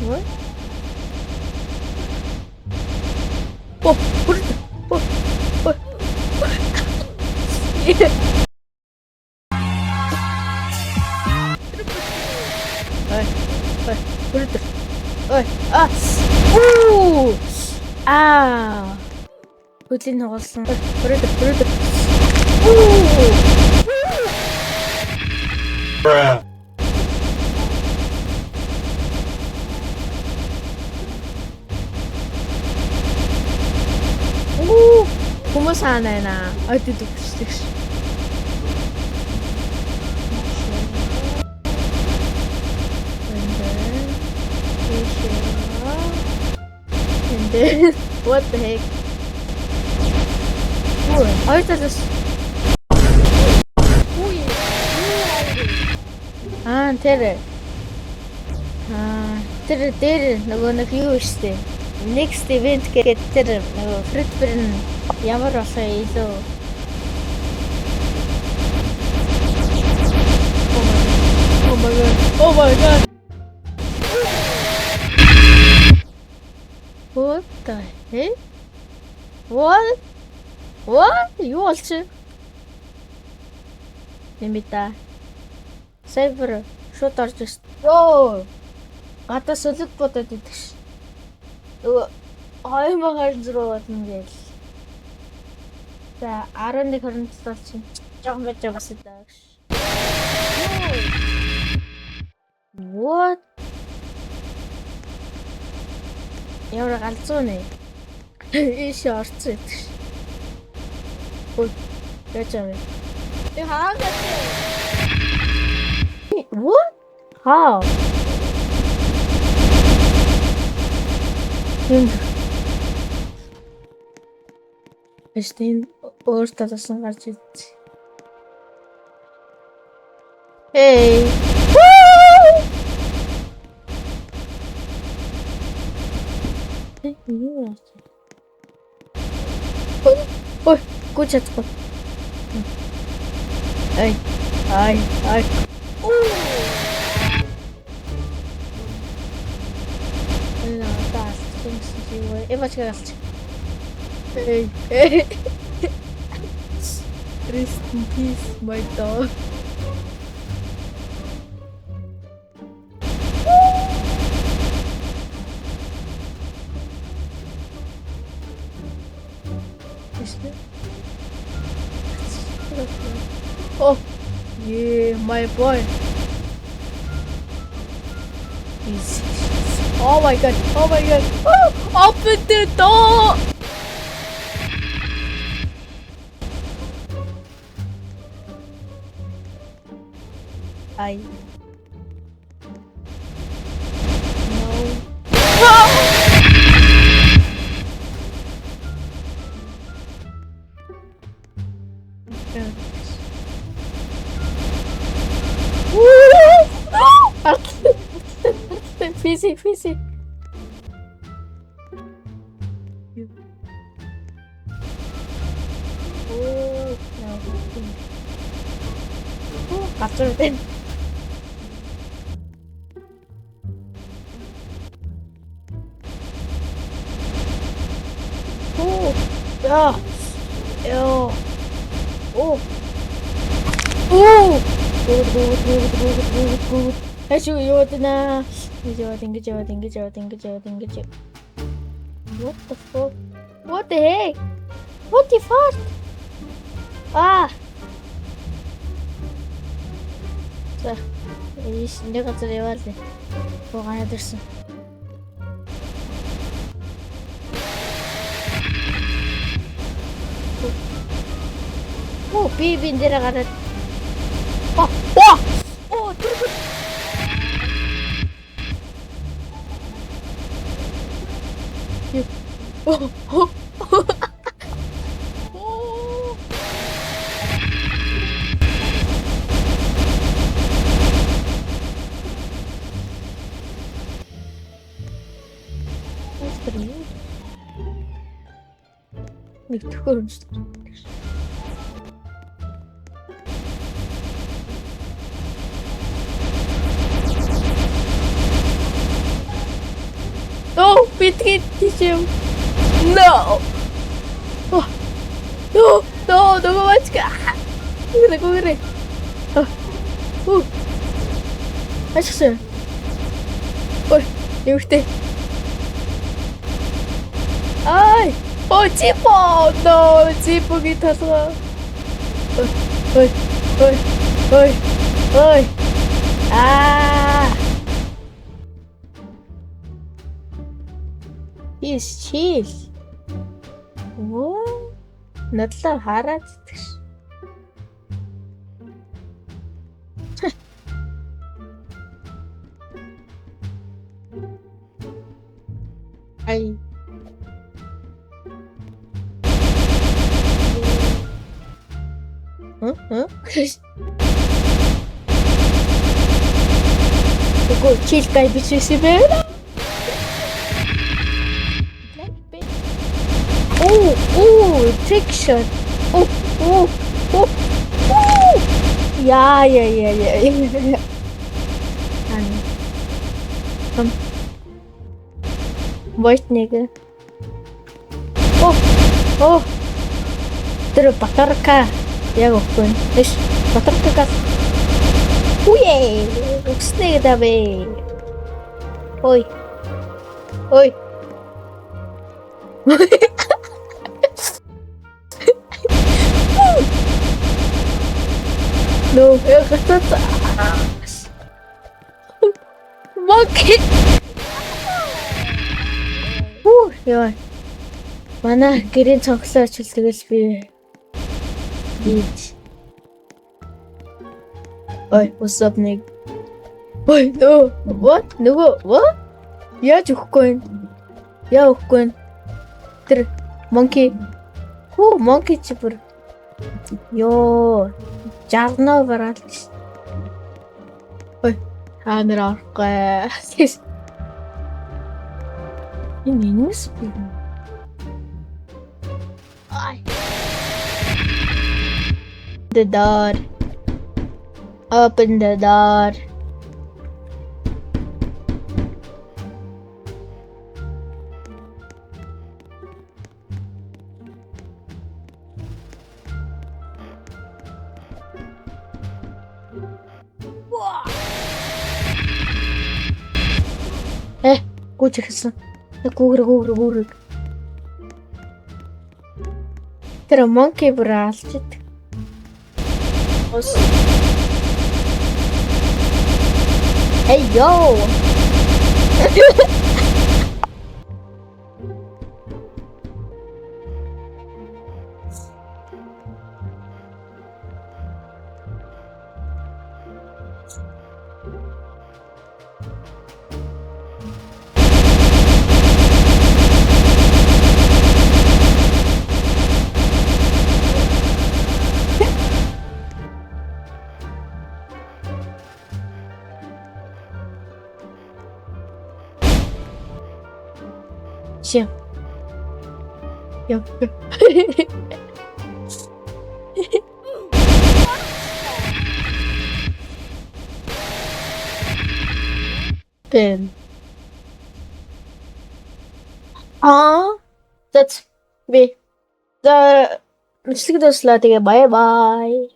What? Oh, what? Oh, what? Yeah. What? Ой, Ooh! Хөдлийн хугалсан. Бүрээд. Ooh! Bruh. Хүмүүс хаана байна? Дэгч. And then what the heck? Хоёр талаас. Тэр дээр нөгөө нэг юу штэ. Next event гэдэг тэр нөгөө Fritber нь ямар болох илүү. Oh my god. What the heck? What? Юу болчих? Нэмита. Server шууд орж ирсэн. Йоо. Гадаа солид бодоод идэх ш. Нөгөө 2026 болно гээл. За 11:27 чинь жоохон байж байгаас даа ш. What? Ямар галзуу нэ? Иш орцсон идэх ш. Ой. Яаж юм бэ? Хаагаад. What? How? Эстин өөртөө тасан гарч ирсэн. Hey. Ой, гүчэцгүй. Ай. Эмачгаас. Hey. Rest in peace, my dog. Oh, yeah, my boy. Oh my god. Open the door. No. Fizzy. No. After then. Good. Achu yodna. Ингэж яваад. What the fuck? What the heck? What the fuck? За. Нэг газар яваал. Богоно дэрсэн. Би дээр гараад. Нэг төхөөрөмж. No, битгий тийм. No. No, нөгөө мачка. Гүрэ. Ашигсан. Ой, юутэй. Ай, чипо. No, чипогийн толгой. Ой. He's chill. What? Надлаа хараад итгэж. Ай. Go chill guy биш юм бэ? Trick shot. Yeah. White nigga. Тэр батарка. Яг өггүй. Эш батаркагаас. Үгүй давэ. Ой. No, monkey. Яа. Манай гэрийн цонхлоо ачилтгээс би. Ой, what's up, Nick? Ой, no. What? Нөгөө what? Яаж өгөхгүй? Яа өгөхгүй? Тэр monkey. Monkey чипэр. Ёо. Жарнаа бараалж. Ой, хаанаар авахгүй. Энэ нэс би. Ай. The door. Open the door. Гүч ихсэн. Гүүрэг. Тэр monkey бралчит. Hey yo. Все. Пен. That's me. За, мэдлэг дуслаа. Тэгээ bye bye.